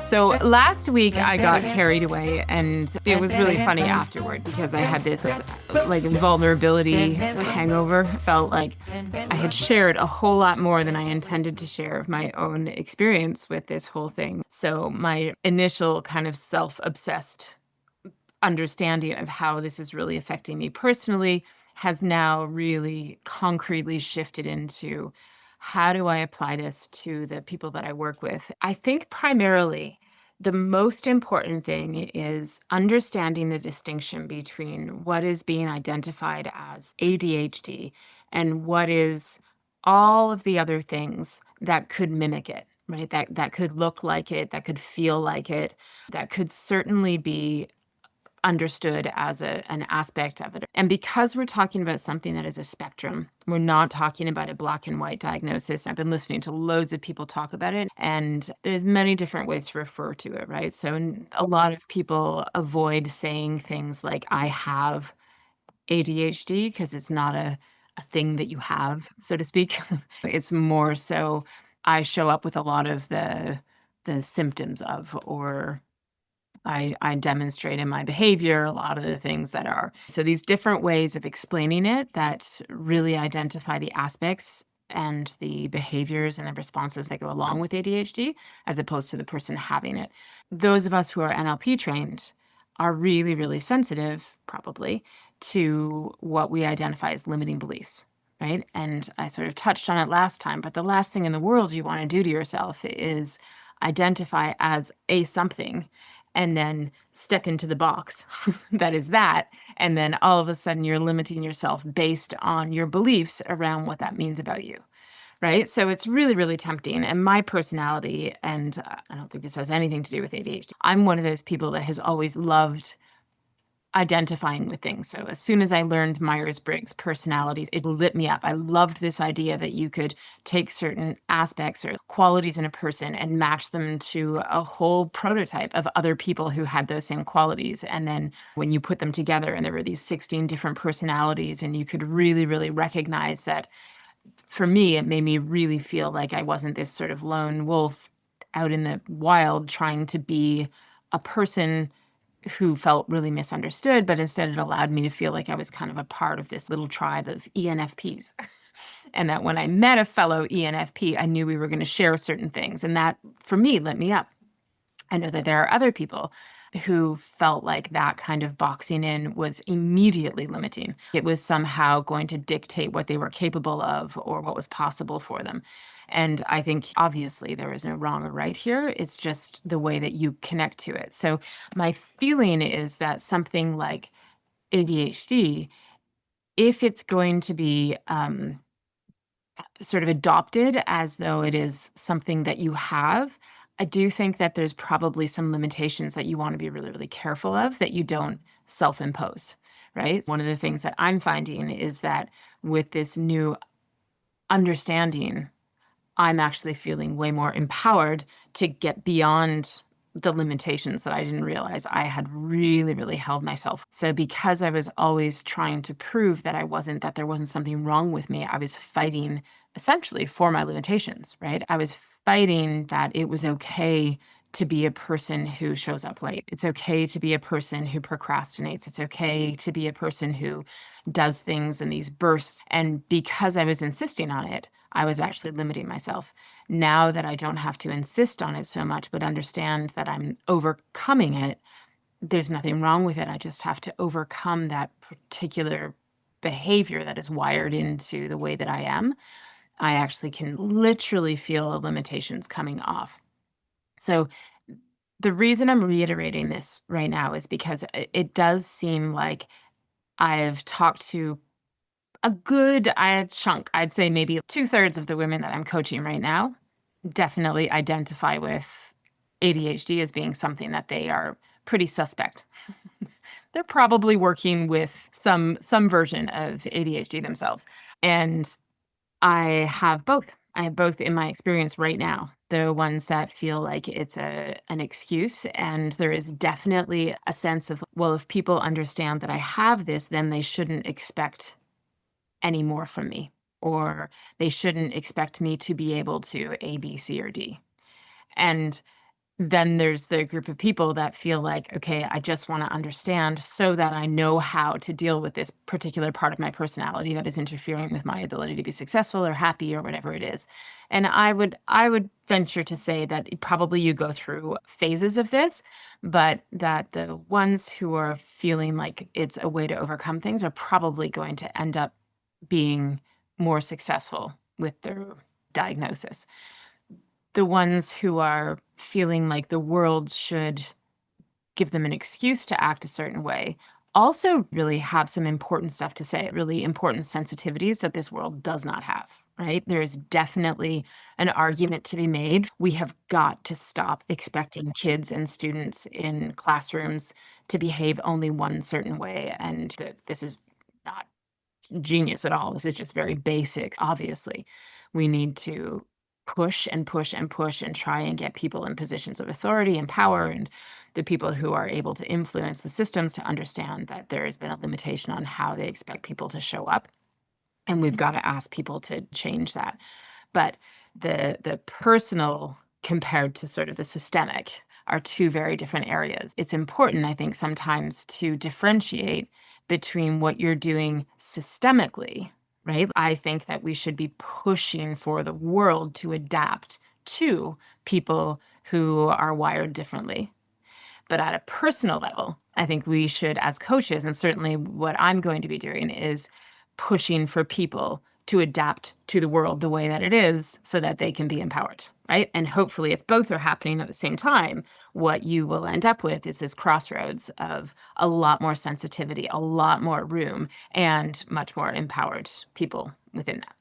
So last week I got carried away, and it was really funny afterward because I had this like vulnerability hangover. Felt like I had shared a whole lot more than I intended to share of my own experience with this whole thing. So my initial kind of self-obsessed understanding of how this is really affecting me personally has now really concretely shifted into how do I apply this to the people that I work with? I think primarily the most important thing is understanding the distinction between what is being identified as ADHD and what is all of the other things that could mimic it, right? That could look like it, that could feel like it, that could certainly be understood as an aspect of it. And because we're talking about something that is a spectrum, we're not talking about a black and white diagnosis. I've been listening to loads of people talk about it, and there's many different ways to refer to it, right? So a lot of people avoid saying things like, I have ADHD, because it's not a thing that you have, so to speak. It's more so I show up with a lot of the symptoms of, or I demonstrate in my behavior a lot of the things that are. So these different ways of explaining it that really identify the aspects and the behaviors and the responses that go along with ADHD, as opposed to the person having it. Those of us who are NLP trained are really, really sensitive, probably, to what we identify as limiting beliefs, right? And I sort of touched on it last time, but the last thing in the world you want to do to yourself is identify as a something and then step into the box that is that. And then all of a sudden you're limiting yourself based on your beliefs around what that means about you. Right. So it's really, really tempting. And my personality, and I don't think this has anything to do with ADHD, I'm one of those people that has always loved identifying with things. So as soon as I learned Myers-Briggs personalities, it lit me up. I loved this idea that you could take certain aspects or qualities in a person and match them to a whole prototype of other people who had those same qualities. And then when you put them together and there were these 16 different personalities, and you could really, really recognize that. For me, it made me really feel like I wasn't this sort of lone wolf out in the wild trying to be a person who felt really misunderstood, but instead it allowed me to feel like I was kind of a part of this little tribe of ENFPs. And that when I met a fellow ENFP, I knew we were going to share certain things. And that, for me, lit me up. I know that there are other people who felt like that kind of boxing in was immediately limiting. It was somehow going to dictate what they were capable of or what was possible for them. And I think obviously there is no wrong or right here. It's just the way that you connect to it. So my feeling is that something like ADHD, if it's going to be sort of adopted as though it is something that you have, I do think that there's probably some limitations that you want to be really, really careful of that you don't self-impose, right? One of the things that I'm finding is that with this new understanding, I'm actually feeling way more empowered to get beyond the limitations that I didn't realize I had really, really held myself. So because I was always trying to prove that that there wasn't something wrong with me, I was fighting essentially for my limitations, right? I was fighting that it was okay to be a person who shows up late. It's okay to be a person who procrastinates. It's okay to be a person who does things in these bursts. And because I was insisting on it, I was actually limiting myself. Now that I don't have to insist on it so much, but understand that I'm overcoming it, there's nothing wrong with it. I just have to overcome that particular behavior that is wired into the way that I am. I actually can literally feel the limitations coming off. So the reason I'm reiterating this right now is because it does seem like I've talked to a good chunk, I'd say maybe 2/3 of the women that I'm coaching right now definitely identify with ADHD as being something that they are pretty suspect. They're probably working with some version of ADHD themselves. And I have both. I have both in my experience right now, the ones that feel like it's an excuse. And there is definitely a sense of, well, if people understand that I have this, then they shouldn't expect any more from me, or they shouldn't expect me to be able to A, B, C, or D. And then there's the group of people that feel like, okay, I just want to understand so that I know how to deal with this particular part of my personality that is interfering with my ability to be successful or happy or whatever it is. And I would venture to say that probably you go through phases of this, but that the ones who are feeling like it's a way to overcome things are probably going to end up being more successful with their diagnosis. The ones who are feeling like the world should give them an excuse to act a certain way also really have some important stuff to say, really important sensitivities that this world does not have, right? There is definitely an argument to be made. We have got to stop expecting kids and students in classrooms to behave only one certain way. And that this is not genius at all. This is just very basic. Obviously, we need to push and push and push and try and get people in positions of authority and power and the people who are able to influence the systems to understand that there has been a limitation on how they expect people to show up. And we've got to ask people to change that. But the personal compared to sort of the systemic are two very different areas. It's important, I think, sometimes to differentiate between what you're doing systemically, right? I think that we should be pushing for the world to adapt to people who are wired differently. But at a personal level, I think we should, as coaches, and certainly what I'm going to be doing is pushing for people to adapt to the world the way that it is so that they can be empowered, right? And hopefully, if both are happening at the same time, what you will end up with is this crossroads of a lot more sensitivity, a lot more room, and much more empowered people within that.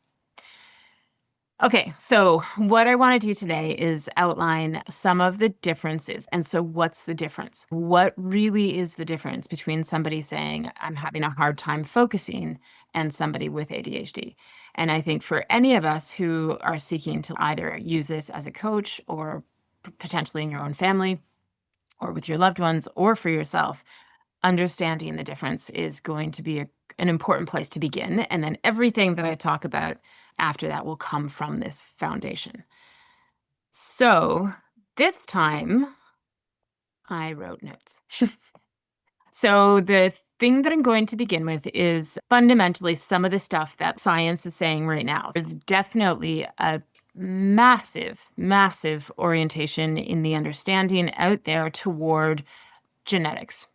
Okay, so what I want to do today is outline some of the differences. And so, what's the difference? What really is the difference between somebody saying, I'm having a hard time focusing, and somebody with ADHD? And I think for any of us who are seeking to either use this as a coach or potentially in your own family or with your loved ones or for yourself, understanding the difference is going to be an important place to begin. And then everything that I talk about after that will come from this foundation. So this time I wrote notes. So the thing that I'm going to begin with is fundamentally some of the stuff that science is saying right now. There's definitely a massive, massive orientation in the understanding out there toward genetics,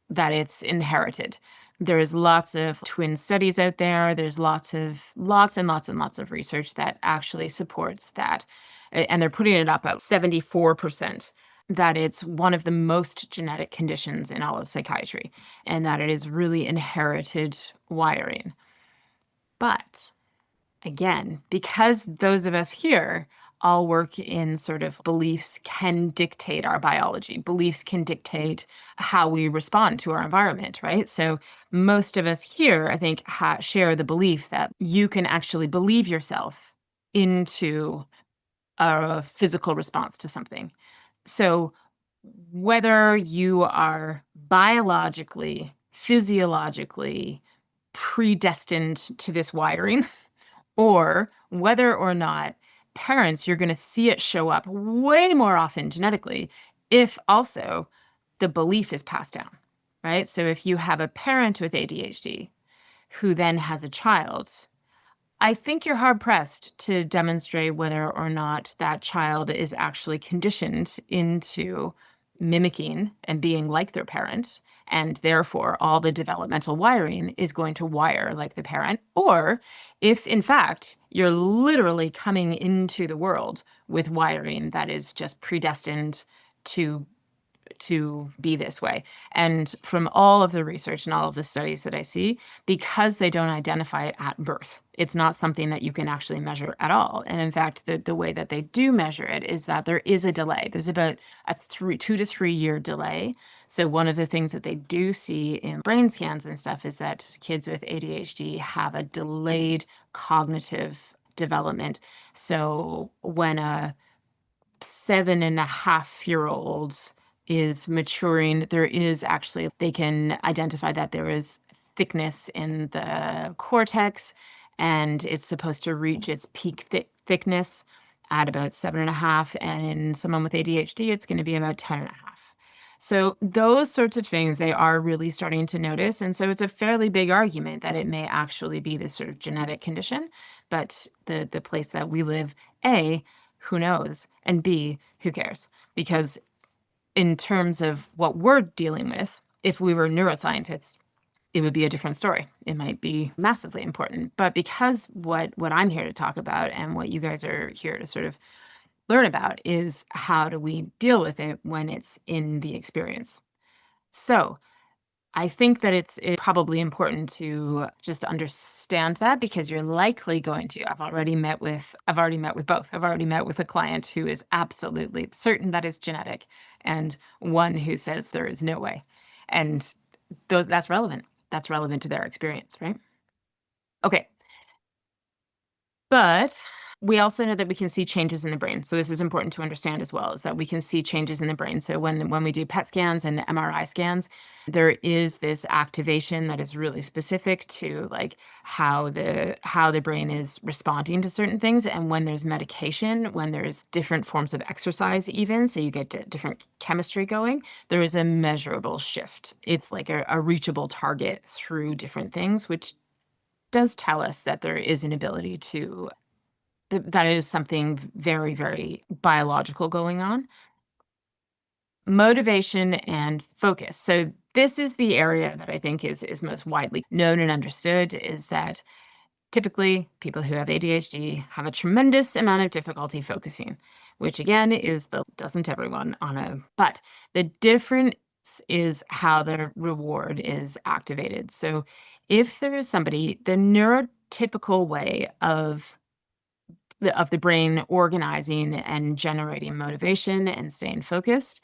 that it's inherited. There is lots of twin studies out there. There's lots and lots and lots of research that actually supports that. And they're putting it up at 74% that it's one of the most genetic conditions in all of psychiatry and that it is really inherited wiring. But again, because those of us here all work in sort of beliefs can dictate our biology. Beliefs can dictate how we respond to our environment, right? So most of us here, I think, share the belief that you can actually believe yourself into a physical response to something. So whether you are biologically, physiologically predestined to this wiring, or whether or not parents, you're going to see it show up way more often genetically if also the belief is passed down, right? So if you have a parent with ADHD who then has a child, I think you're hard pressed to demonstrate whether or not that child is actually conditioned into mimicking and being like their parent. And therefore, all the developmental wiring is going to wire like the parent. Or if, in fact, you're literally coming into the world with wiring that is just predestined to be this way. And from all of the research and all of the studies that I see, because they don't identify it at birth, it's not something that you can actually measure at all. And in fact, the way that they do measure it is that there is a delay. There's about a 2 to 3 year delay. So one of the things that they do see in brain scans and stuff is that kids with ADHD have a delayed cognitive development. So when a 7.5-year-old is maturing, there is actually, they can identify that there is thickness in the cortex, and it's supposed to reach its peak thickness at about 7.5. And in someone with ADHD, it's going to be about 10.5. So those sorts of things they are really starting to notice. And so it's a fairly big argument that it may actually be this sort of genetic condition. But the place that we live, A, who knows? And B, who cares? Because in terms of what we're dealing with, if we were neuroscientists, it would be a different story. It might be massively important. But because what I'm here to talk about and what you guys are here to sort of learn about is how do we deal with it when it's in the experience. So I think that it's probably important to just understand that because you're likely going to. I've already met with both. I've already met with a client who is absolutely certain that it's genetic and one who says there is no way. And that's relevant. That's relevant to their experience, right? Okay. But we also know that we can see changes in the brain. So this is important to understand as well, is that we can see changes in the brain. So when we do PET scans and MRI scans, there is this activation that is really specific to like how the brain is responding to certain things. And when there's medication, when there's different forms of exercise even, so you get different chemistry going, there is a measurable shift. It's like a reachable target through different things, which does tell us that there is an ability to that is something very, very biological going on. Motivation and focus. So this is the area that I think is most widely known and understood is that typically people who have ADHD have a tremendous amount of difficulty focusing, which again is the doesn't everyone on a but the difference is how the reward is activated. So if there is somebody, the neurotypical way of the brain organizing and generating motivation and staying focused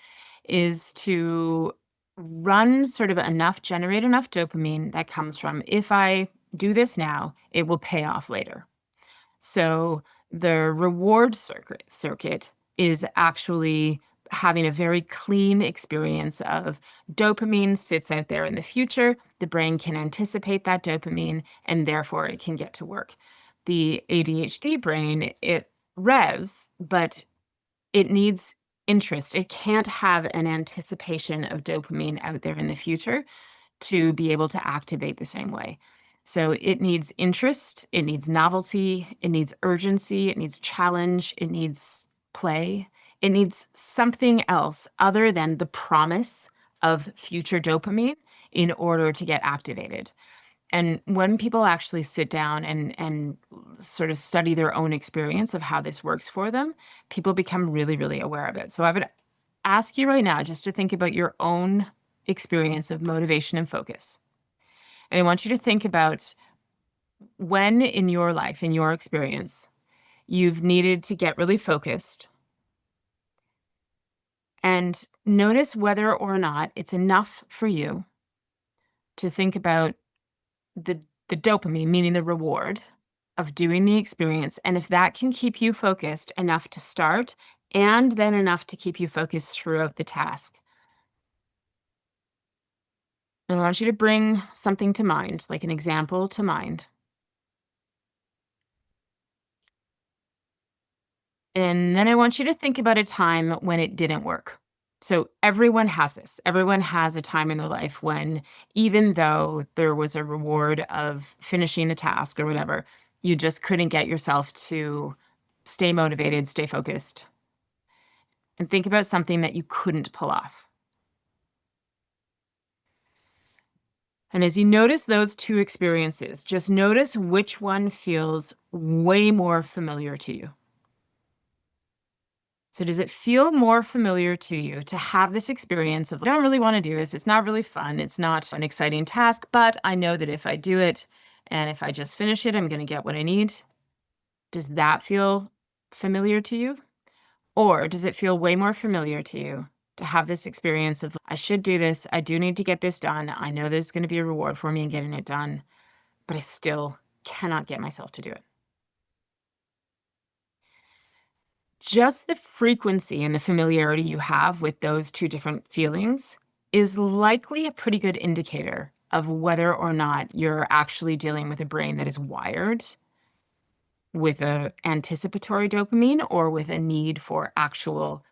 is to generate enough dopamine that comes from if I do this now, it will pay off later. So the reward circuit is actually having a very clean experience of dopamine sits out there in the future. The brain can anticipate that dopamine and therefore it can get to work. The ADHD brain, it revs, but it needs interest. It can't have an anticipation of dopamine out there in the future to be able to activate the same way. So it needs interest, it needs novelty, it needs urgency, it needs challenge, it needs play. It needs something else other than the promise of future dopamine in order to get activated. And when people actually sit down and sort of study their own experience of how this works for them, people become really, really aware of it. So I would ask you right now just to think about your own experience of motivation and focus. And I want you to think about when in your life, in your experience, you've needed to get really focused and notice whether or not it's enough for you to think about the the dopamine, meaning the reward of doing the experience, and if that can keep you focused enough to start and then enough to keep you focused throughout the task. And I want you to bring something to mind, like an example to mind. And then I want you to think about a time when it didn't work. So everyone has this. Everyone has a time in their life when, even though there was a reward of finishing a task or whatever, you just couldn't get yourself to stay motivated, stay focused, and think about something that you couldn't pull off. And as you notice those two experiences, just notice which one feels way more familiar to you. So does it feel more familiar to you to have this experience of, I don't really want to do this. It's not really fun. It's not an exciting task, but I know that if I do it and if I just finish it, I'm going to get what I need. Does that feel familiar to you? Or does it feel way more familiar to you to have this experience of, I should do this. I do need to get this done. I know there's going to be a reward for me in getting it done, but I still cannot get myself to do it. Just the frequency and the familiarity you have with those two different feelings is likely a pretty good indicator of whether or not you're actually dealing with a brain that is wired with a anticipatory dopamine or with a need for actual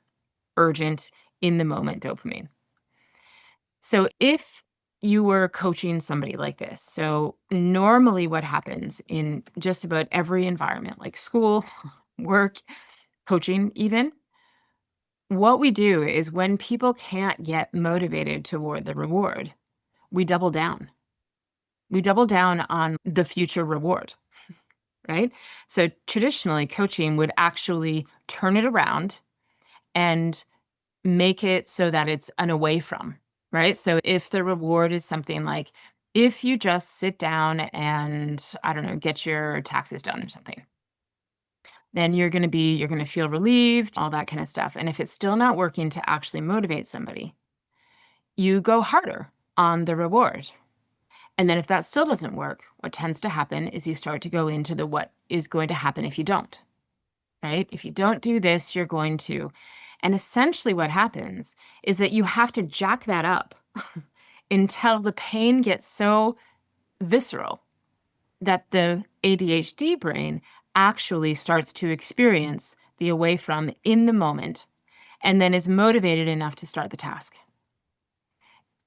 urgent in the moment dopamine. So if you were coaching somebody like this, so normally what happens in just about every environment, like school, work, coaching even, what we do is when people can't get motivated toward the reward, we double down. We double down on the future reward, right? So traditionally, coaching would actually turn it around and make it so that it's an away from, right? So if the reward is something like, if you just sit down and, I don't know, get your taxes done or something, then you're going to feel relieved, all that kind of stuff. And if it's still not working to actually motivate somebody, you go harder on the reward. And then if that still doesn't work, what tends to happen is you start to go into the what is going to happen if you don't, right? If you don't do this, you're going to. And essentially what happens is that you have to jack that up until the pain gets so visceral that the ADHD brain actually starts to experience the away from in the moment and then is motivated enough to start the task.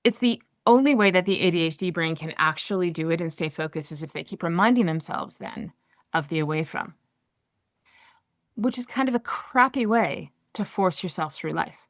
It's the only way that the ADHD brain can actually do it and stay focused is if they keep reminding themselves then of the away from, which is kind of a crappy way to force yourself through life.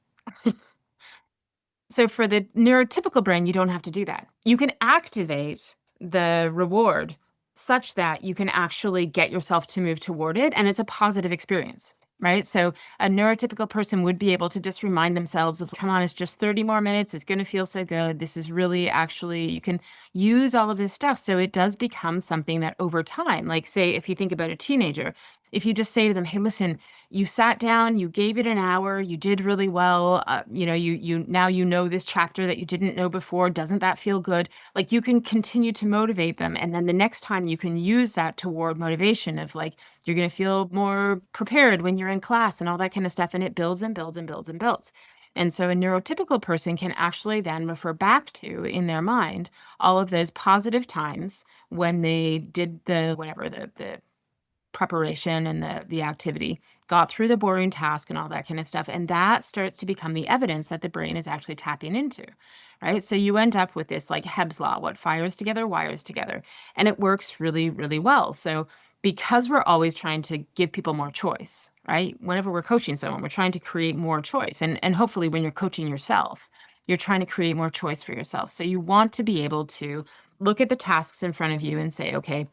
So for the neurotypical brain, you don't have to do that. You can activate the reward such that you can actually get yourself to move toward it, and it's a positive experience, right? So a neurotypical person would be able to just remind themselves of, come on, it's just 30 more minutes. It's going to feel so good. This is really actually, you can use all of this stuff. So it does become something that over time, like say, if you think about a teenager, if you just say to them, hey, listen, you sat down, you gave it an hour, you did really well. You now you know this chapter that you didn't know before. Doesn't that feel good? Like you can continue to motivate them, and then the next time you can use that toward motivation of like you're going to feel more prepared when you're in class and all that kind of stuff, and it builds and builds and builds and builds. And so a neurotypical person can actually then refer back to in their mind all of those positive times when they did the whatever the preparation and the activity, got through the boring task and all that kind of stuff. And that starts to become the evidence that the brain is actually tapping into, right? So you end up with this like Hebb's law, what fires together, wires together. And it works really, really well. So because we're always trying to give people more choice, right? Whenever we're coaching someone, we're trying to create more choice. And hopefully when you're coaching yourself, you're trying to create more choice for yourself. So you want to be able to look at the tasks in front of you and say, okay,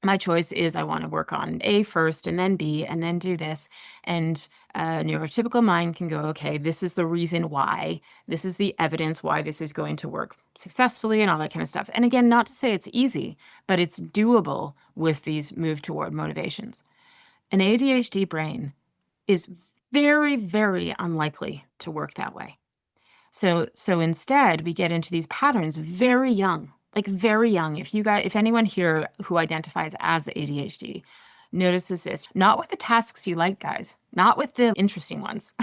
my choice is I want to work on A first and then B and then do this. And a neurotypical mind can go, okay, this is the reason why. This is the evidence why this is going to work successfully and all that kind of stuff. And again, not to say it's easy, but it's doable with these move toward motivations. An ADHD brain is very, very unlikely to work that way. So instead, we get into these patterns very young, like very young. If anyone here who identifies as ADHD notices this, not with the tasks you like, guys, not with the interesting ones,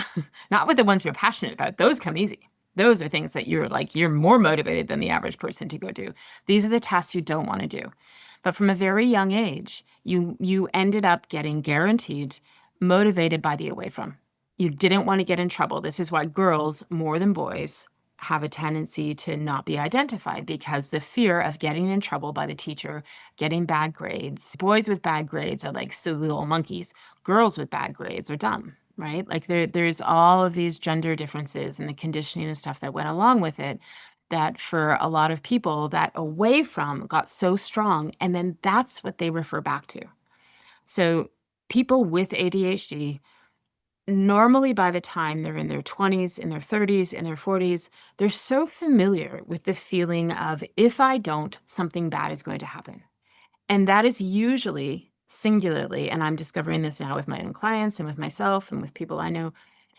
not with the ones you're passionate about. Those come easy. Those are things that you're more motivated than the average person to go do. These are the tasks you don't want to do. But from a very young age, you ended up getting guaranteed motivated by the away from. You didn't want to get in trouble. This is why girls, more than boys, have a tendency to not be identified because the fear of getting in trouble by the teacher, getting bad grades. Boys with bad grades are like silly little monkeys. Girls with bad grades are dumb, right? Like there's all of these gender differences and the conditioning and stuff that went along with it that for a lot of people that away from got so strong. And then that's what they refer back to. So people with ADHD, normally by the time they're in their 20s, in their 30s, in their 40s, they're so familiar with the feeling of if I don't, something bad is going to happen. And that is usually singularly, and I'm discovering this now with my own clients and with myself and with people I know,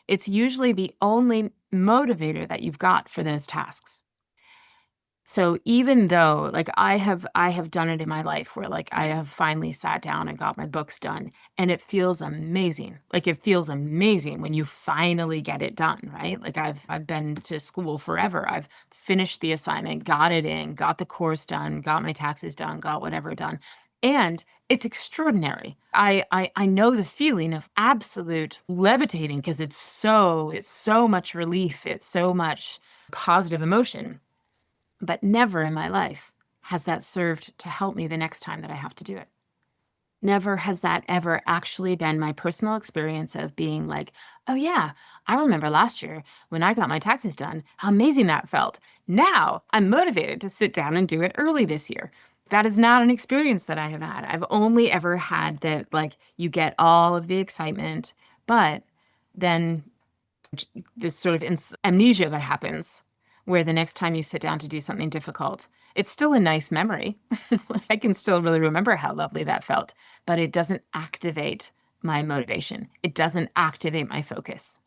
it's usually the only motivator that you've got for those tasks. So even though like I have done it in my life where like I have finally sat down and got my books done and it feels amazing. Like it feels amazing when you finally get it done, right? Like I've been to school forever. I've finished the assignment, got it in, got the course done, got my taxes done, got whatever done. And it's extraordinary. I know the feeling of absolute levitating because it's so much relief, it's so much positive emotion. But never in my life has that served to help me the next time that I have to do it. Never has that ever actually been my personal experience of being like, oh, yeah, I remember last year when I got my taxes done, how amazing that felt. Now I'm motivated to sit down and do it early this year. That is not an experience that I have had. I've only ever had that, like, you get all of the excitement, but then this sort of amnesia that happens where the next time you sit down to do something difficult, it's still a nice memory. I can still really remember how lovely that felt, but it doesn't activate my motivation. It doesn't activate my focus.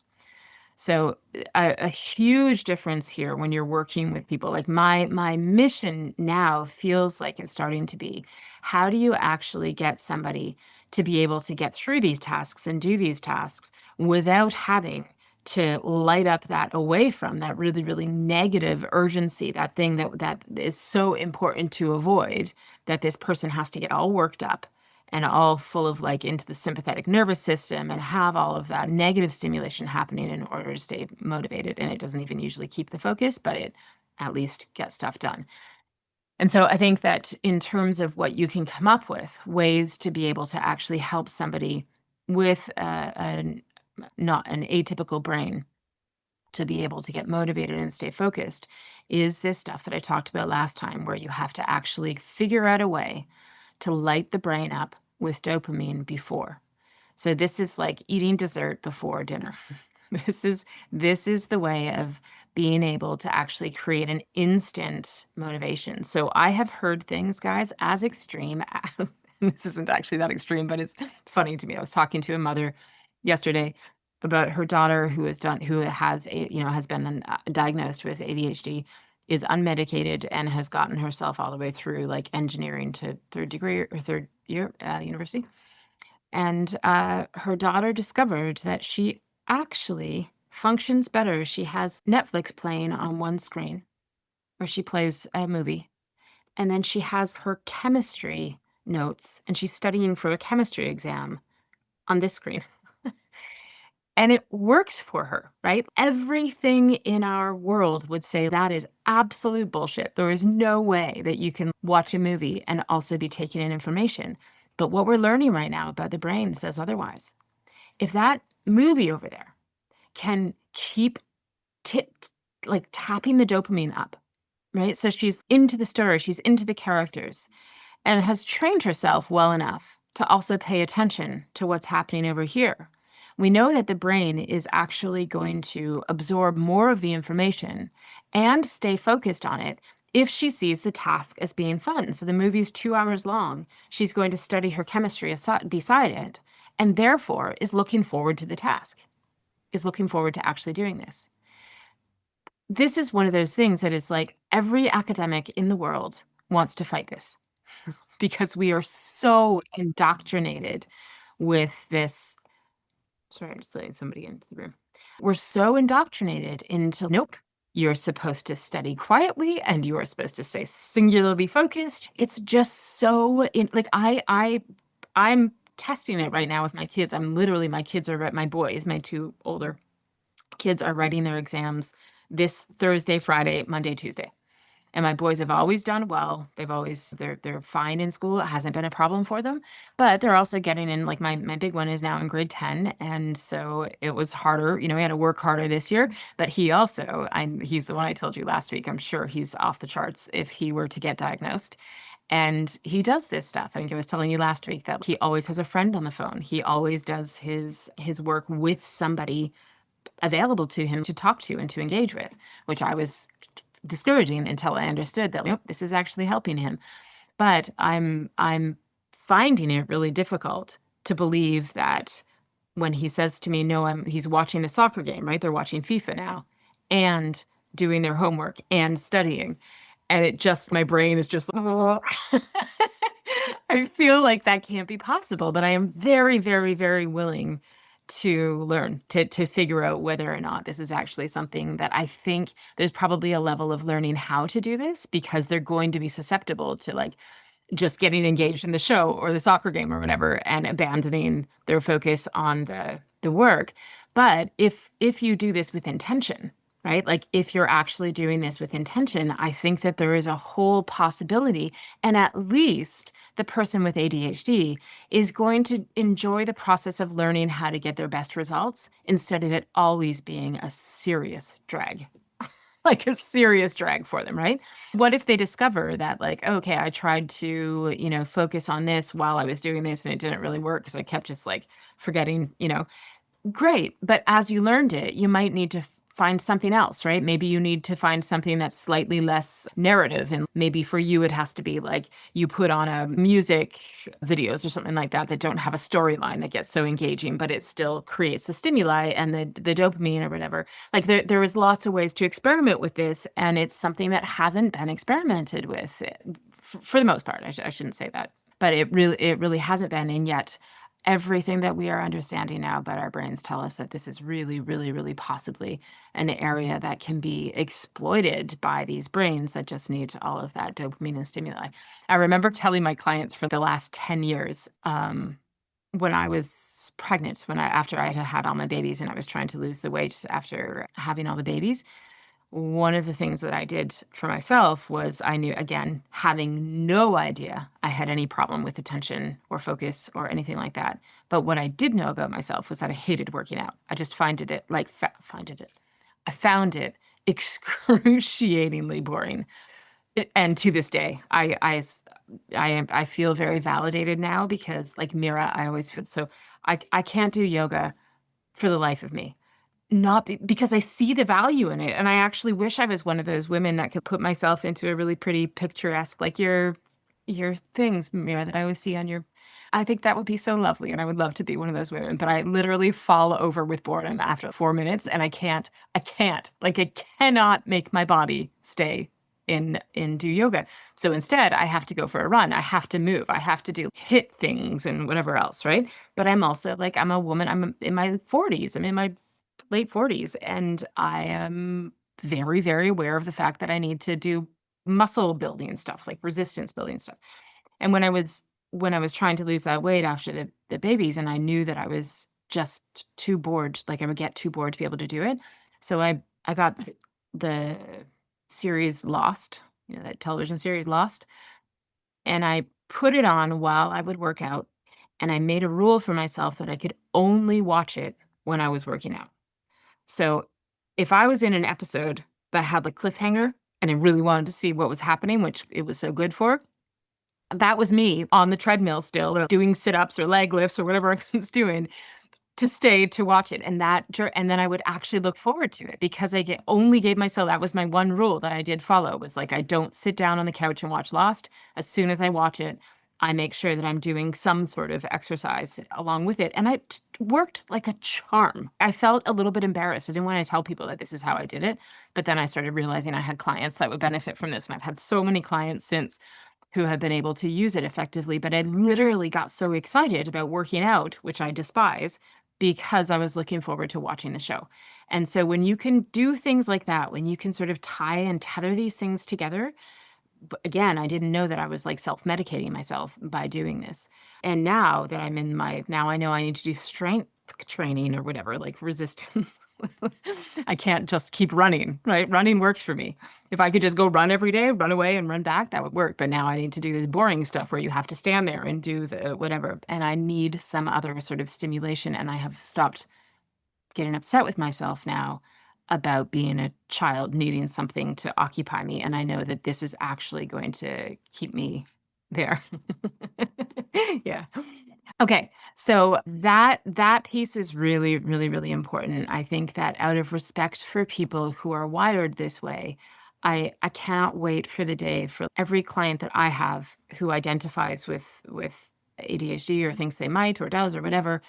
So a huge difference here when you're working with people. Like my mission now feels like it's starting to be, how do you actually get somebody to be able to get through these tasks and do these tasks without having to light up that away from that really, really negative urgency, that thing that is so important to avoid, that this person has to get all worked up and all full of like into the sympathetic nervous system and have all of that negative stimulation happening in order to stay motivated. And it doesn't even usually keep the focus, but it at least gets stuff done. And so I think that in terms of what you can come up with, ways to be able to actually help somebody with not an atypical brain to be able to get motivated and stay focused is this stuff that I talked about last time, where you have to actually figure out a way to light the brain up with dopamine before. So this is like eating dessert before dinner. This is the way of being able to actually create an instant motivation. So I have heard things, guys, as extreme as this isn't actually that extreme, but it's funny to me. I was talking to a mother yesterday about her daughter who has has been diagnosed with ADHD, is unmedicated, and has gotten herself all the way through like engineering to third degree or third year university. And her daughter discovered that she actually functions better. She has Netflix playing on one screen, or she plays a movie, and then she has her chemistry notes, and she's studying for a chemistry exam on this screen. And it works for her, right? Everything in our world would say that is absolute bullshit. There is no way that you can watch a movie and also be taking in information. But what we're learning right now about the brain says otherwise. If that movie over there can keep like tapping the dopamine up, right? So she's into the story, she's into the characters, and has trained herself well enough to also pay attention to what's happening over here. We know that the brain is actually going to absorb more of the information and stay focused on it if she sees the task as being fun. So the movie's 2 hours long. She's going to study her chemistry beside it, and therefore is looking forward to the task, is looking forward to actually doing this. This is one of those things that is like every academic in the world wants to fight this because we are so indoctrinated with this. Sorry, I'm just letting somebody into the room. We're so indoctrinated into, nope, you're supposed to study quietly and you are supposed to stay singularly focused. It's just so like I'm testing it right now with my kids. My kids are my boys, my 2 older kids are writing their exams this Thursday, Friday, Monday, Tuesday. And my boys have always done well. They're fine in school. It hasn't been a problem for them. But they're also getting in, like my big one is now in grade 10. And so it was harder. He had to work harder this year. But he's the one I told you last week. I'm sure he's off the charts if he were to get diagnosed. And he does this stuff. I think I was telling you last week that he always has a friend on the phone. He always does his work with somebody available to him to talk to and to engage with, which I was discouraging until I understood that this is actually helping him. But I'm finding it really difficult to believe that when he says to me, no, he's watching the soccer game, right? They're watching FIFA now and doing their homework and studying. And my brain is just, I feel like that can't be possible, but I am very, very, very willing to learn, to figure out whether or not this is actually something that I think there's probably a level of learning how to do this because they're going to be susceptible to like just getting engaged in the show or the soccer game or whatever and abandoning their focus on the work. But if you do this with intention, right? Like if you're actually doing this with intention, I think that there is a whole possibility. And at least the person with ADHD is going to enjoy the process of learning how to get their best results instead of it always being a serious drag. Like a serious drag for them, right? What if they discover that, like, okay, I tried to, focus on this while I was doing this and it didn't really work because I kept just like forgetting, great. But as you learned it, you might need to find something else, right? Maybe you need to find something that's slightly less narrative. And maybe for you, it has to be like you put on a music videos or something like that that don't have a storyline that gets so engaging, but it still creates the stimuli and the dopamine or whatever. Like there is lots of ways to experiment with this. And it's something that hasn't been experimented with for the most part. I shouldn't say that, but it really hasn't been. And yet everything that we are understanding now about our brains tell us that this is really, really, really possibly an area that can be exploited by these brains that just need all of that dopamine and stimuli. I remember telling my clients for the last 10 years, when I was pregnant, after I had had all my babies and I was trying to lose the weight after having all the babies, one of the things that I did for myself was I knew, again, having no idea I had any problem with attention or focus or anything like that. But what I did know about myself was that I hated working out. I just I found it excruciatingly boring. And to this day, I feel very validated now because, like Mira, I always feel so. I can't do yoga for the life of me. Not because I see the value in it, and I actually wish I was one of those women that could put myself into a really pretty picturesque, like your things, Mira, that I always see on your. I think that would be so lovely, and I would love to be one of those women. But I literally fall over with boredom after 4 minutes, and I can't. Like I cannot make my body stay in do yoga. So instead, I have to go for a run. I have to move. I have to do hit things and whatever else, right? But I'm also like I'm a woman. I'm in my 40s. I'm in my late 40s, and I am very, very aware of the fact that I need to do muscle building stuff, like resistance building stuff. And when I was trying to lose that weight after the babies, and I knew that I was just too bored, like I would get too bored to be able to do it. So I got the series Lost, that television series Lost, and I put it on while I would work out, and I made a rule for myself that I could only watch it when I was working out. So if I was in an episode that had the cliffhanger and I really wanted to see what was happening, which it was so good for, that was me on the treadmill still or doing sit-ups or leg lifts or whatever I was doing to stay to watch it. And then I would actually look forward to it because only gave myself, that was my one rule that I did follow, was like, I don't sit down on the couch and watch Lost. As soon as I watch it, I make sure that I'm doing some sort of exercise along with it. And it worked like a charm. I felt a little bit embarrassed. I didn't want to tell people that this is how I did it. But then I started realizing I had clients that would benefit from this. And I've had so many clients since who have been able to use it effectively. But I literally got so excited about working out, which I despise, because I was looking forward to watching the show. And so when you can do things like that, when you can sort of tie and tether these things together, but again, I didn't know that I was like self-medicating myself by doing this. And now that now I know I need to do strength training or whatever, like resistance. I can't just keep running, right? Running works for me. If I could just go run every day, run away and run back, that would work. But now I need to do this boring stuff where you have to stand there and do the whatever. And I need some other sort of stimulation. And I have stopped getting upset with myself now about being a child needing something to occupy me. And I know that this is actually going to keep me there. Yeah. Okay. So that piece is really, really, really important. I think that out of respect for people who are wired this way, I cannot wait for the day for every client that I have who identifies with ADHD or thinks they might or does or whatever,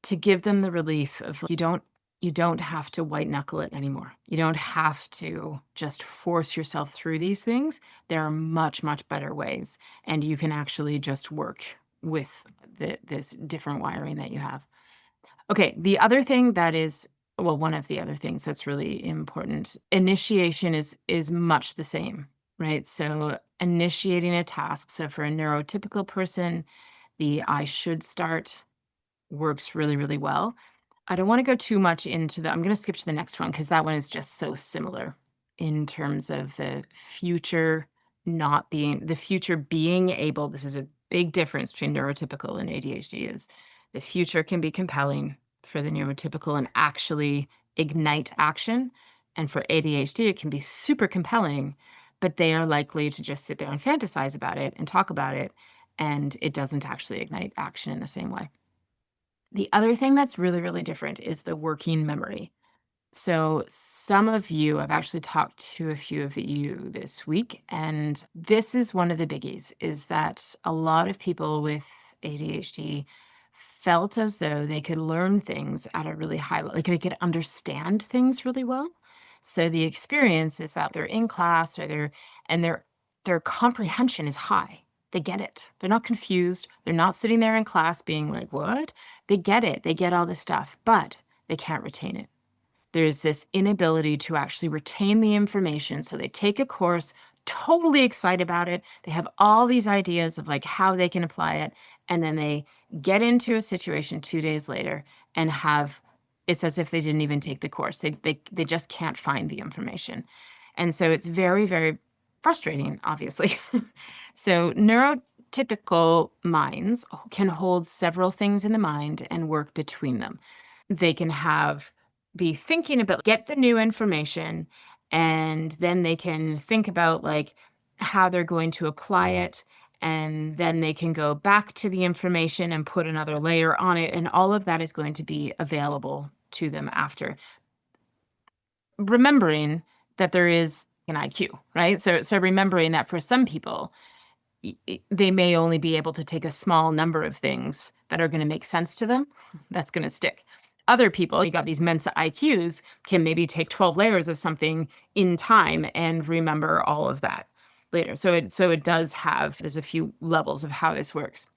to give them the relief of you don't You don't have to white knuckle it anymore. You don't have to just force yourself through these things. There are much, much better ways, and you can actually just work with this different wiring that you have. Okay, the other thing that is well, one of the other things that's really important, initiation is much the same, right? So initiating a task. So for a neurotypical person, the I should start works really, really well. I don't want to go too much into I'm going to skip to the next one because that one is just so similar in terms of the future being able. This is a big difference between neurotypical and ADHD is the future can be compelling for the neurotypical and actually ignite action. And for ADHD, it can be super compelling, but they are likely to just sit there and fantasize about it and talk about it. And it doesn't actually ignite action in the same way. The other thing that's really, really different is the working memory. So, some of you, I've actually talked to a few of you this week, and this is one of the biggies is that a lot of people with ADHD felt as though they could learn things at a really high level, like they could understand things really well. So the experience is that they're in class or their comprehension is high. They get it. They're not confused. They're not sitting there in class being like, "What?" They get it. They get all this stuff, but they can't retain it. There's this inability to actually retain the information. So they take a course, totally excited about it. They have all these ideas of like how they can apply it. And then they get into a situation 2 days later and have it's as if they didn't even take the course. They just can't find the information. And so it's very, very frustrating, obviously. So neurotypical minds can hold several things in the mind and work between them. They can be thinking about get the new information, and then they can think about, like, how they're going to apply it, and then they can go back to the information and put another layer on it, and all of that is going to be available to them after. Remembering that there is an IQ, right? So remembering that for some people, they may only be able to take a small number of things that are going to make sense to them. That's going to stick. Other people, you got these Mensa IQs, can maybe take 12 layers of something in time and remember all of that later. So it does have, there's a few levels of how this works.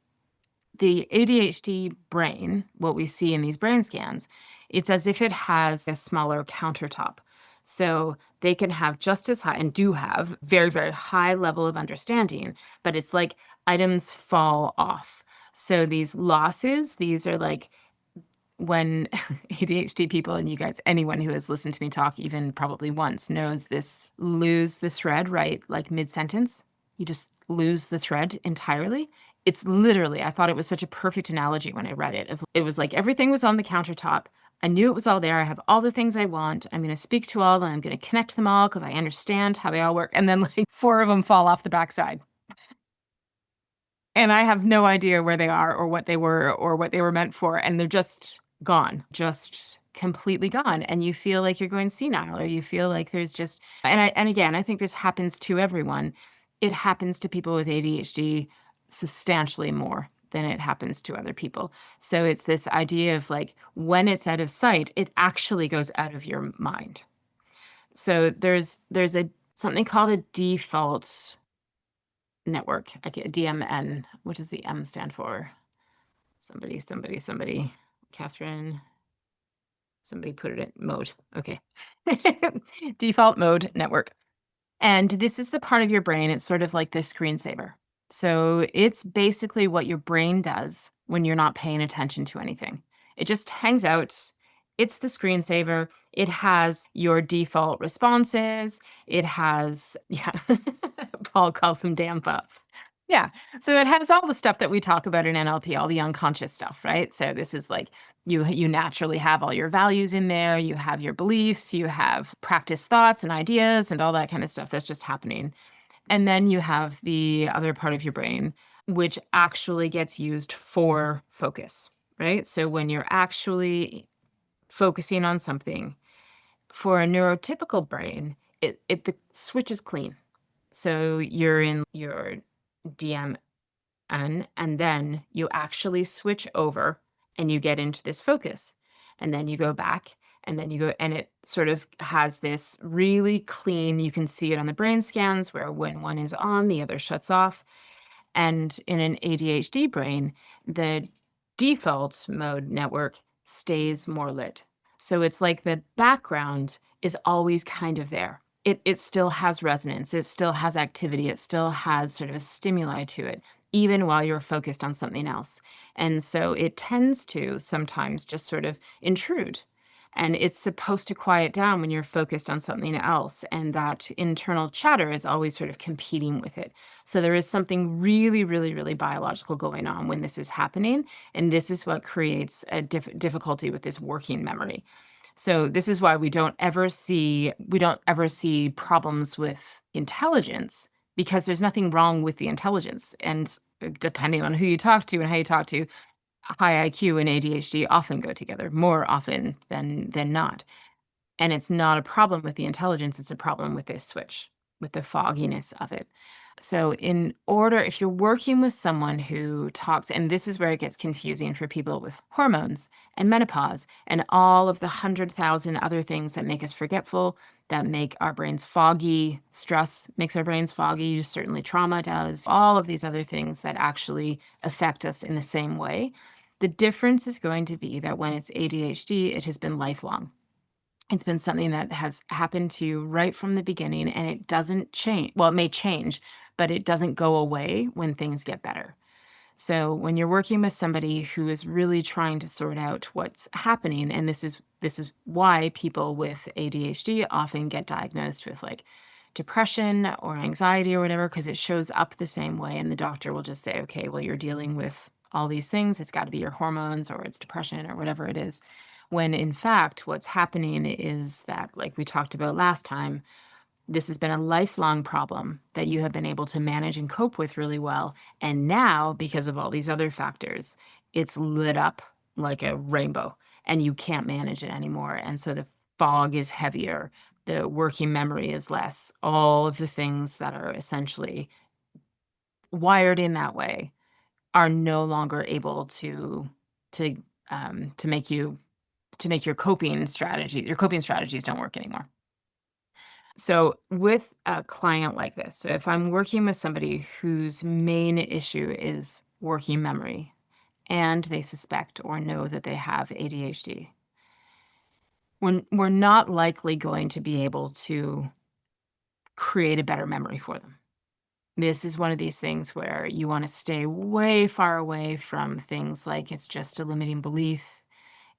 The ADHD brain, what we see in these brain scans, it's as if it has a smaller countertop. So they can have just as high and do have very, very high level of understanding, but it's like items fall off. So these losses, these are like when ADHD people and you guys, anyone who has listened to me talk even probably once knows this lose the thread, right? Like mid sentence, you just lose the thread entirely. It's literally, I thought it was such a perfect analogy when I read it. It was like everything was on the countertop. I knew it was all there. I have all the things I want. I'm going to speak to all, and I'm going to connect them all because I understand how they all work. And then like four of them fall off the backside. And I have no idea where they are or what they were or what they were meant for, and they're just gone, just completely gone, and you feel like you're going senile, or you feel like there's just and again, I think this happens to everyone. It happens to people with ADHD substantially more than it happens to other people. So it's this idea of, like, when it's out of sight, it actually goes out of your mind. So there's a something called a default network, like a DMN. What does the M stand for? Somebody. Catherine, somebody put it in mode. Okay. Default mode network. And this is the part of your brain, it's sort of like this screensaver. So it's basically what your brain does when you're not paying attention to anything. It just hangs out. It's the screensaver. It has your default responses. It has, yeah, Paul calls them damn thoughts. Yeah. So it has all the stuff that we talk about in NLP, all the unconscious stuff, right? So this is like you naturally have all your values in there, you have your beliefs, you have practice thoughts and ideas and all that kind of stuff that's just happening. And then you have the other part of your brain, which actually gets used for focus, right? So when you're actually focusing on something, for a neurotypical brain, the switch is clean. So you're in your DM and then you actually switch over and you get into this focus. And then you go back And then you go, and it sort of has this really clean, you can see it on the brain scans where when one is on, the other shuts off. And in an ADHD brain, the default mode network stays more lit. So it's like the background is always kind of there. It still has resonance, it still has activity, it still has sort of a stimuli to it, even while you're focused on something else. And so it tends to sometimes just sort of intrude. And it's supposed to quiet down when you're focused on something else. And that internal chatter is always sort of competing with it. So there is something really, really, really biological going on when this is happening. And this is what creates a difficulty with this working memory. So this is why we don't ever see problems with intelligence, because there's nothing wrong with the intelligence. And depending on who you talk to and how you talk to, high IQ and ADHD often go together more often than not. And it's not a problem with the intelligence, it's a problem with this switch, with the fogginess of it. So in order, if you're working with someone who talks, and this is where it gets confusing for people with hormones and menopause and all of the 100,000 other things that make us forgetful, that make our brains foggy. Stress makes our brains foggy, certainly trauma does, all of these other things that actually affect us in the same way. The difference is going to be that when it's ADHD, it has been lifelong. It's been something that has happened to you right from the beginning, and it doesn't change. Well, it may change, but it doesn't go away when things get better. So when you're working with somebody who is really trying to sort out what's happening, and this is why people with ADHD often get diagnosed with like depression or anxiety or whatever, because it shows up the same way, and the doctor will just say, okay, well, you're dealing with all these things. It's got to be your hormones or it's depression or whatever it is. When in fact, what's happening is that, like we talked about last time, this has been a lifelong problem that you have been able to manage and cope with really well. And now, because of all these other factors, it's lit up like a rainbow and you can't manage it anymore. And so the fog is heavier, the working memory is less, all of the things that are essentially wired in that way are no longer able to to make you to make your coping strategies don't work anymore. So with a client like this, so if I'm working with somebody whose main issue is working memory and they suspect or know that they have ADHD, we're not likely going to be able to create a better memory for them. This is one of these things where you want to stay way far away from things like it's just a limiting belief.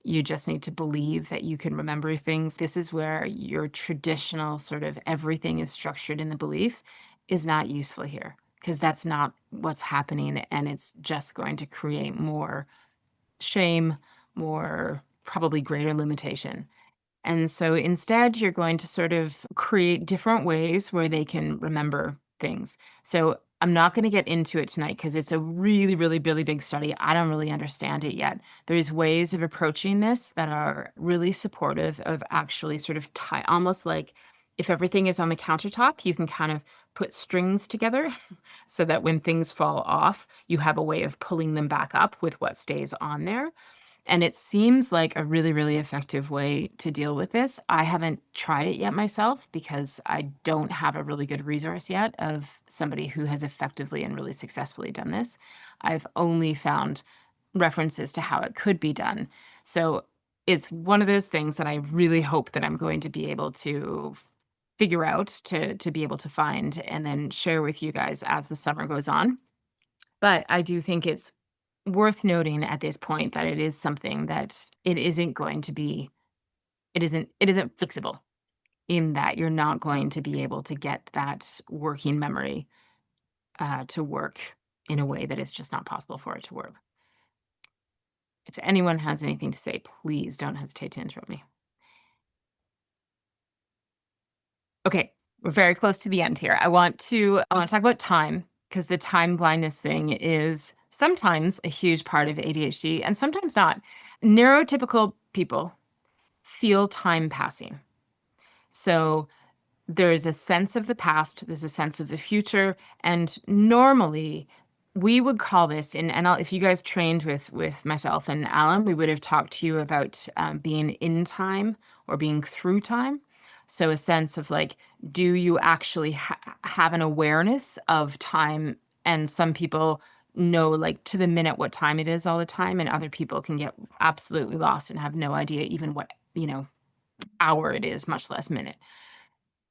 You just need to believe that you can remember things. This is where your traditional sort of everything is structured in the belief is not useful here, because that's not what's happening. And it's just going to create more shame, more probably greater limitation. And so instead, you're going to sort of create different ways where they can remember things. So I'm not going to get into it tonight because it's a really, really, really big study. I don't really understand it yet. There's ways of approaching this that are really supportive of actually sort of tie, almost like if everything is on the countertop, you can kind of put strings together so that when things fall off, you have a way of pulling them back up with what stays on there. And it seems like a really, really effective way to deal with this. I haven't tried it yet myself because I don't have a really good resource yet of somebody who has effectively and really successfully done this. I've only found references to how it could be done. So it's one of those things that I really hope that I'm going to be able to figure out, to be able to find and then share with you guys as the summer goes on. But I do think it's worth noting at this point that it is something that it isn't going to be it isn't fixable, in that you're not going to be able to get that working memory, to work in a way that it's just not possible for it to work. If anyone has anything to say, please don't hesitate to interrupt me. Okay, we're very close to the end here. I want to talk about time, because the time blindness thing is sometimes a huge part of ADHD and sometimes not. Neurotypical people feel time passing. So there's a sense of the past, there's a sense of the future, and normally we would call this, if you guys trained with myself and Alan, we would have talked to you about being in time or being through time. So a sense of like, do you actually have an awareness of time? And some people know like to the minute what time it is all the time, and other people can get absolutely lost and have no idea even what, hour it is, much less minute.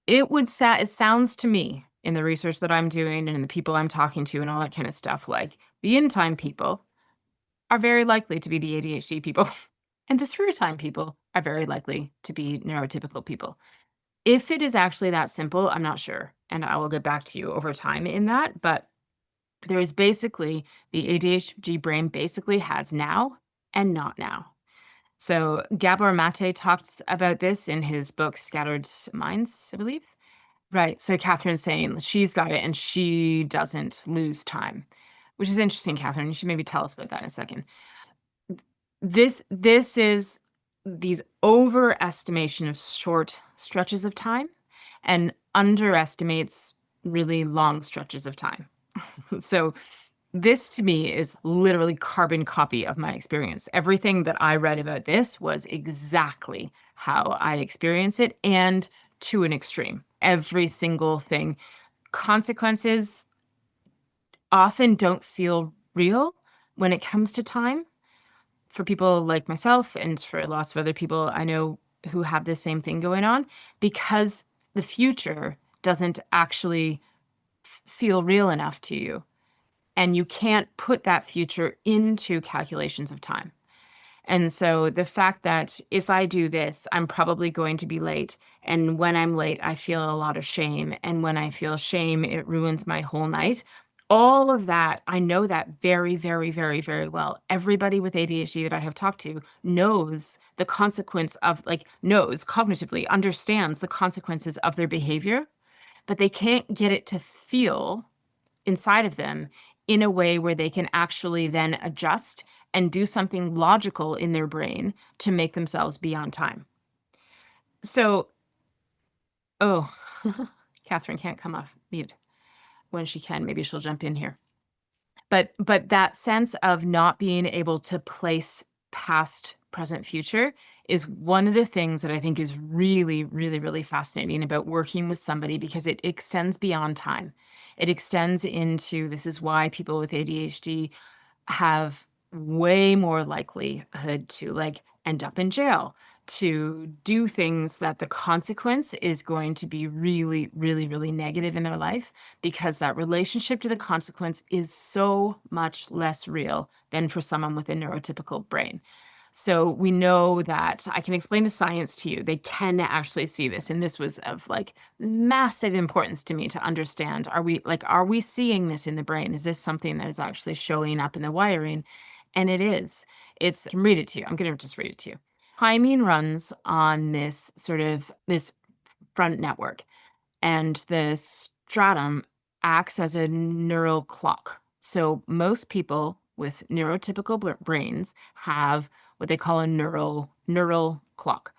It sounds to me in the research that I'm doing and in the people I'm talking to and all that kind of stuff, like the in time people are very likely to be the ADHD people, and the through time people are very likely to be neurotypical people. If it is actually that simple, I'm not sure, and I will get back to you over time in that, but there is basically the ADHD brain basically has now and not now. So Gabor Mate talks about this in his book Scattered Minds, I believe. Right. So Catherine's saying she's got it and she doesn't lose time, which is interesting, Catherine. You should maybe tell us about that in a second. This is these overestimation of short stretches of time and underestimates really long stretches of time. So this to me is literally carbon copy of my experience. Everything that I read about this was exactly how I experience it, and to an extreme. Every single thing. Consequences often don't feel real when it comes to time for people like myself and for lots of other people I know who have the same thing going on, because the future doesn't actually feel real enough to you. And you can't put that future into calculations of time. And so the fact that if I do this, I'm probably going to be late. And when I'm late, I feel a lot of shame. And when I feel shame, it ruins my whole night. All of that, I know that very, very, very, very well. Everybody with ADHD that I have talked to knows the consequence of, like, knows cognitively, understands the consequences of their behavior, but they can't get it to feel inside of them in a way where they can actually then adjust and do something logical in their brain to make themselves be on time. So, oh, Catherine can't come off mute. When she can, maybe she'll jump in here. But that sense of not being able to place past, present, future is one of the things that I think is really, really, really fascinating about working with somebody, because it extends beyond time. It extends into, this is why people with ADHD have way more likelihood to like end up in jail, to do things that the consequence is going to be really, really, really negative in their life, because that relationship to the consequence is so much less real than for someone with a neurotypical brain. So we know that I can explain the science to you. They can actually see this. And this was of like massive importance to me to understand. Are we seeing this in the brain? Is this something that is actually showing up in the wiring? And it is. I can read it to you. I'm going to just read it to you. Timing runs on this front network, and the stratum acts as a neural clock. So most people with neurotypical brains have what they call a neural clock.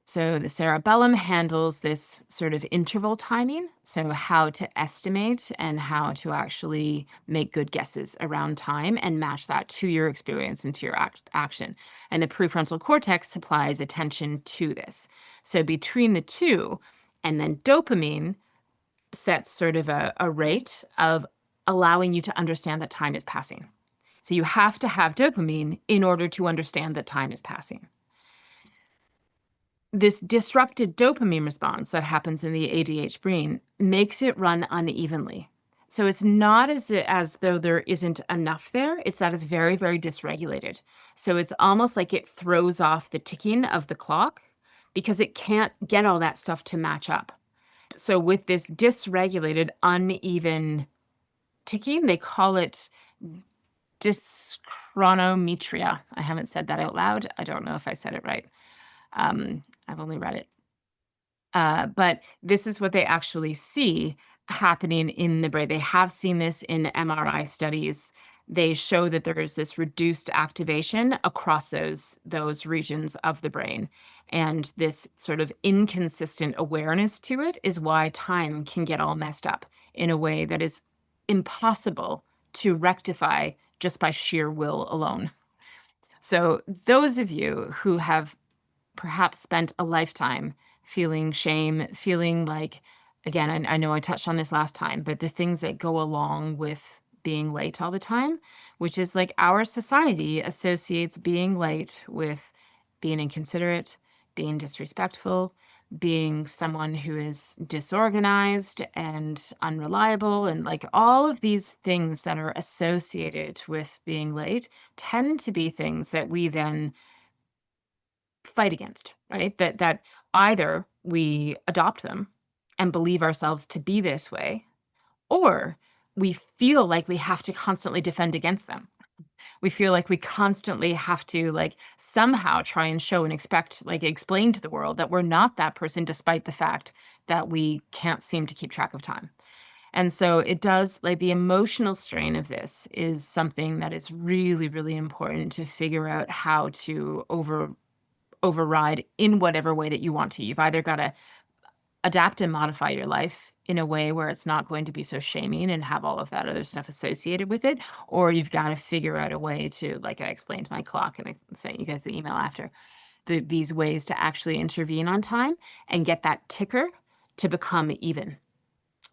So the cerebellum handles this sort of interval timing, so how to estimate and how to actually make good guesses around time and match that to your experience and to your action. And the prefrontal cortex supplies attention to this. So between the two, and then dopamine sets sort of a rate of allowing you to understand that time is passing. So you have to have dopamine in order to understand that time is passing. This disrupted dopamine response that happens in the ADHD brain makes it run unevenly. So it's not as though there isn't enough there. It's that it's very, very dysregulated. So it's almost like it throws off the ticking of the clock because it can't get all that stuff to match up. So with this dysregulated, uneven ticking, they call it dyschronometria. I haven't said that out loud. I don't know if I said it right. I've only read it. But this is what they actually see happening in the brain. They have seen this in MRI studies. They show that there is this reduced activation across those regions of the brain. And this sort of inconsistent awareness to it is why time can get all messed up in a way that is impossible to rectify just by sheer will alone. So those of you who have perhaps spent a lifetime feeling shame, feeling like, again, I know I touched on this last time, but the things that go along with being late all the time, which is like our society associates being late with being inconsiderate, being disrespectful, being someone who is disorganized and unreliable. And like all of these things that are associated with being late tend to be things that we then fight against, right? That either we adopt them and believe ourselves to be this way, or we feel like we have to constantly defend against them. We feel like we constantly have to like somehow try and show and expect, like explain to the world that we're not that person, despite the fact that we can't seem to keep track of time. And so it does, like, the emotional strain of this is something that is really, really important to figure out how to override in whatever way that you want to. You've either got to adapt and modify your life in a way where it's not going to be so shaming and have all of that other stuff associated with it, or you've got to figure out a way to, like I explained my clock, and I sent you guys the email after, these ways to actually intervene on time and get that ticker to become even.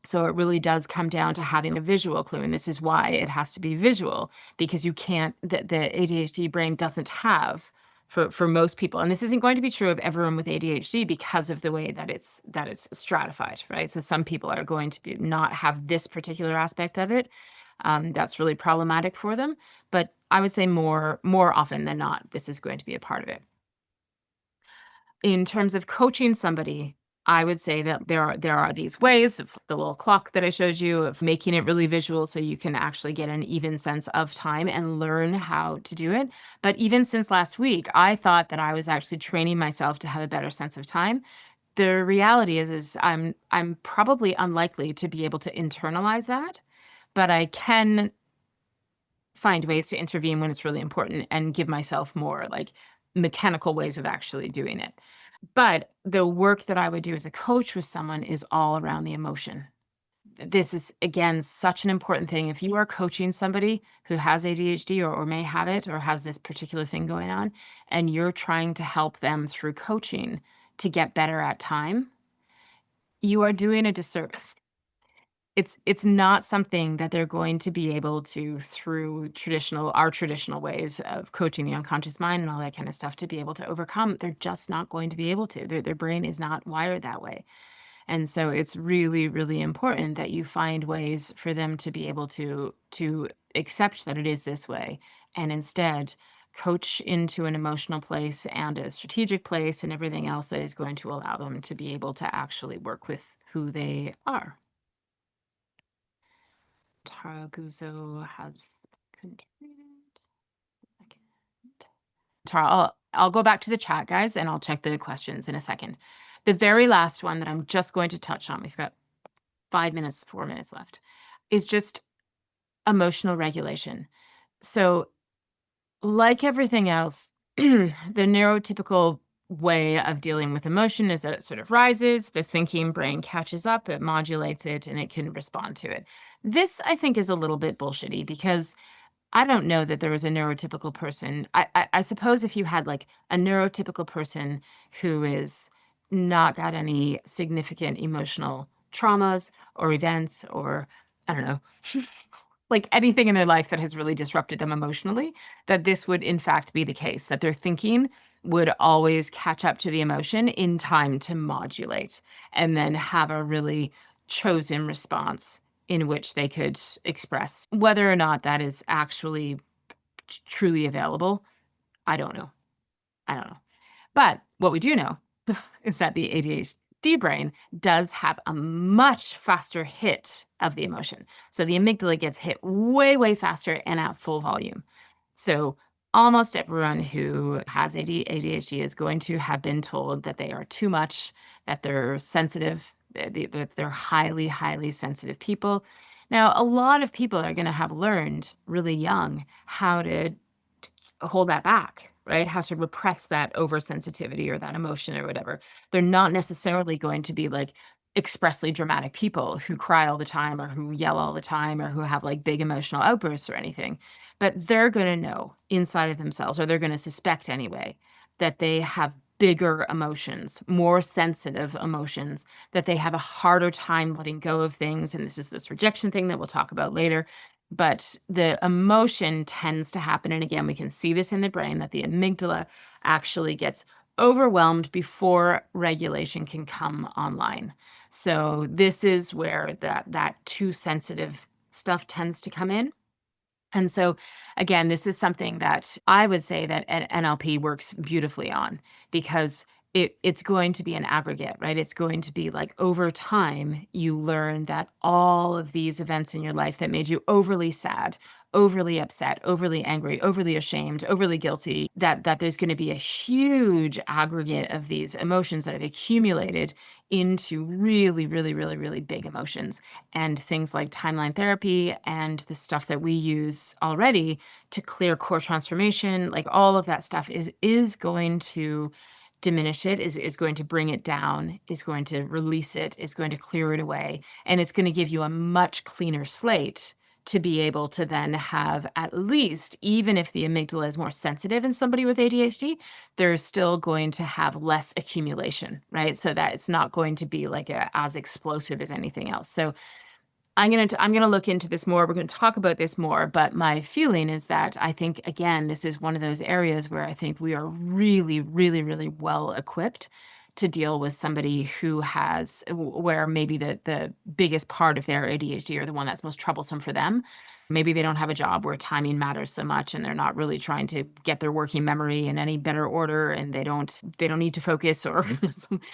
So it really does come down to having a visual clue, and this is why it has to be visual, because you can't the ADHD brain doesn't have, for most people, and this isn't going to be true of everyone with ADHD because of the way that it's stratified, right? So some people are going to not have this particular aspect of it. That's really problematic for them, but I would say more often than not, this is going to be a part of it. In terms of coaching somebody, I would say that there are these ways of the little clock that I showed you, of making it really visual so you can actually get an even sense of time and learn how to do it. But even since last week, I thought that I was actually training myself to have a better sense of time. The reality is I'm probably unlikely to be able to internalize that, but I can find ways to intervene when it's really important and give myself more like mechanical ways of actually doing it. But the work that I would do as a coach with someone is all around the emotion. This is, again, such an important thing. If you are coaching somebody who has ADHD, or may have it, or has this particular thing going on, and you're trying to help them through coaching to get better at time, you are doing a disservice. It's not something that they're going to be able to, through our traditional ways of coaching the unconscious mind and all that kind of stuff, to be able to overcome. They're just not going to be able to. Their brain is not wired that way. And so it's really, really important that you find ways for them to be able to accept that it is this way, and instead coach into an emotional place and a strategic place and everything else that is going to allow them to be able to actually work with who they are. Tara Guzzo has contributed. Second. Tara, I'll go back to the chat, guys, and I'll check the questions in a second. The very last one that I'm just going to touch on, we've got 5 minutes, 4 minutes left, is just emotional regulation. So, like everything else, the neurotypical way of dealing with emotion is that it sort of rises, the thinking brain catches up, it modulates it, and it can respond to it. This, I think, is a little bit bullshitty, because I don't know that there was a neurotypical person. I suppose if you had like a neurotypical person who is not got any significant emotional traumas or events, or I don't know, like anything in their life that has really disrupted them emotionally, that this would in fact be the case, that their thinking would always catch up to the emotion in time to modulate and then have a really chosen response in which they could express. Whether or not that is actually truly available, I don't know. I don't know. But what we do know is that the ADHD brain does have a much faster hit of the emotion. So the amygdala gets hit way, way faster and at full volume. So almost everyone who has ADHD is going to have been told that they are too much, that they're sensitive, that they're highly, highly sensitive people. Now, a lot of people are going to have learned really young how to hold that back, right? How to repress that oversensitivity or that emotion or whatever. They're not necessarily going to be like expressly dramatic people who cry all the time or who yell all the time or who have like big emotional outbursts or anything. But they're going to know inside of themselves, or they're going to suspect anyway, that they have bigger emotions, more sensitive emotions, that they have a harder time letting go of things. And this is this rejection thing that we'll talk about later. But the emotion tends to happen. And again, we can see this in the brain that the amygdala actually gets overwhelmed before regulation can come online. So this is where that too sensitive stuff tends to come in. And so, again, this is something that I would say that NLP works beautifully on, because it's going to be an aggregate, right? It's going to be like over time, you learn that all of these events in your life that made you overly sad, overly upset, overly angry, overly ashamed, overly guilty, that there's going to be a huge aggregate of these emotions that have accumulated into really, really, really, really big emotions. And things like timeline therapy and the stuff that we use already to clear core transformation, like all of that stuff is going to diminish it, is going to bring it down, is going to release it, is going to clear it away, and it's going to give you a much cleaner slate to be able to then have, at least, even if the amygdala is more sensitive in somebody with ADHD, they're still going to have less accumulation, right? So that it's not going to be like as explosive as anything else. So I'm gonna look into this more. We're gonna talk about this more, but my feeling is that I think, again, this is one of those areas where I think we are really, really, really well equipped to deal with somebody who has where maybe the biggest part of their ADHD, or the one that's most troublesome for them. Maybe they don't have a job where timing matters so much, and they're not really trying to get their working memory in any better order, and they don't need to focus, or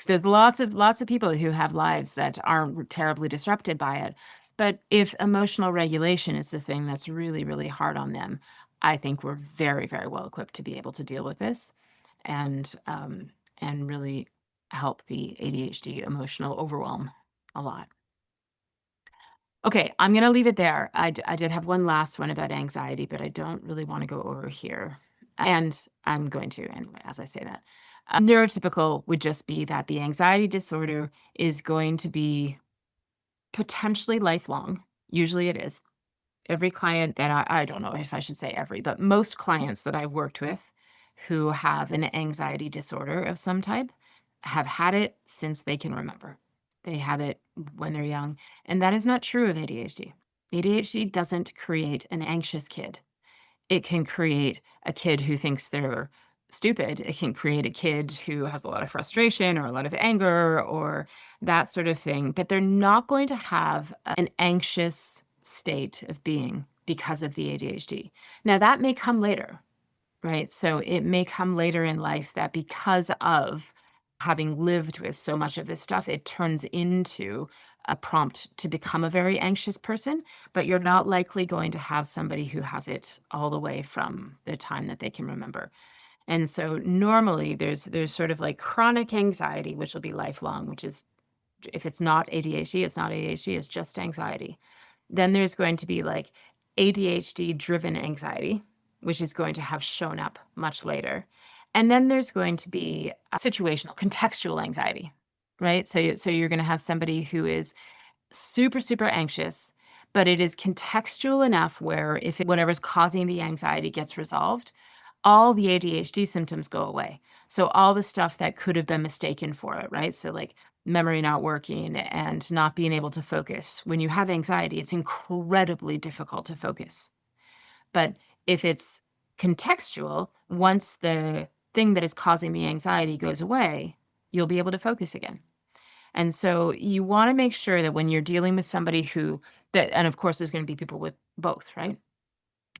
there's lots of people who have lives that aren't terribly disrupted by it. But if emotional regulation is the thing that's really, really hard on them, I think we're very, very well equipped to be able to deal with this, and really help the ADHD emotional overwhelm a lot. Okay, I'm gonna leave it there. I did have one last one about anxiety, but I don't really want to go over here. And I'm going to anyway, as I say that. Neurotypical would just be that the anxiety disorder is going to be potentially lifelong. Usually it is. Every client that I don't know if I should say every, but most clients that I've worked with who have an anxiety disorder of some type have had it since they can remember. They have it when they're young, and that is not true of ADHD. ADHD doesn't create an anxious kid. It can create a kid who thinks they're stupid. It can create a kid who has a lot of frustration or a lot of anger or that sort of thing, but they're not going to have an anxious state of being because of the ADHD. Now, that may come later, right? So it may come later in life that because of having lived with so much of this stuff, it turns into a prompt to become a very anxious person, but you're not likely going to have somebody who has it all the way from the time that they can remember. And so normally there's sort of like chronic anxiety, which will be lifelong, which is, if it's not ADHD, it's not ADHD, it's just anxiety. Then there's going to be like ADHD-driven anxiety, which is going to have shown up much later. And then there's going to be a situational, contextual anxiety, right? So you're going to have somebody who is super, super anxious, but it is contextual enough where if whatever's causing the anxiety gets resolved, all the ADHD symptoms go away. So all the stuff that could have been mistaken for it, right? So like memory not working and not being able to focus. When you have anxiety, it's incredibly difficult to focus. But if it's contextual, once the thing that is causing the anxiety goes away, you'll be able to focus again. And so you want to make sure that when you're dealing with somebody who that, and of course there's going to be people with both, right?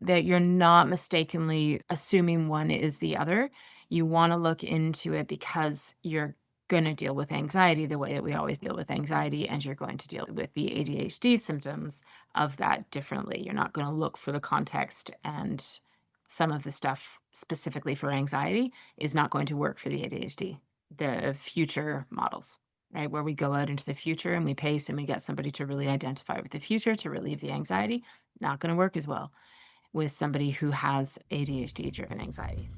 That you're not mistakenly assuming one is the other. You wanna look into it because you're gonna deal with anxiety the way that we always deal with anxiety, and you're going to deal with the ADHD symptoms of that differently. You're not gonna look for the context, and some of the stuff specifically for anxiety is not going to work for the ADHD. The future models, right, where we go out into the future and we pace and we get somebody to really identify with the future to relieve the anxiety, not gonna work as well with somebody who has ADHD-driven anxiety.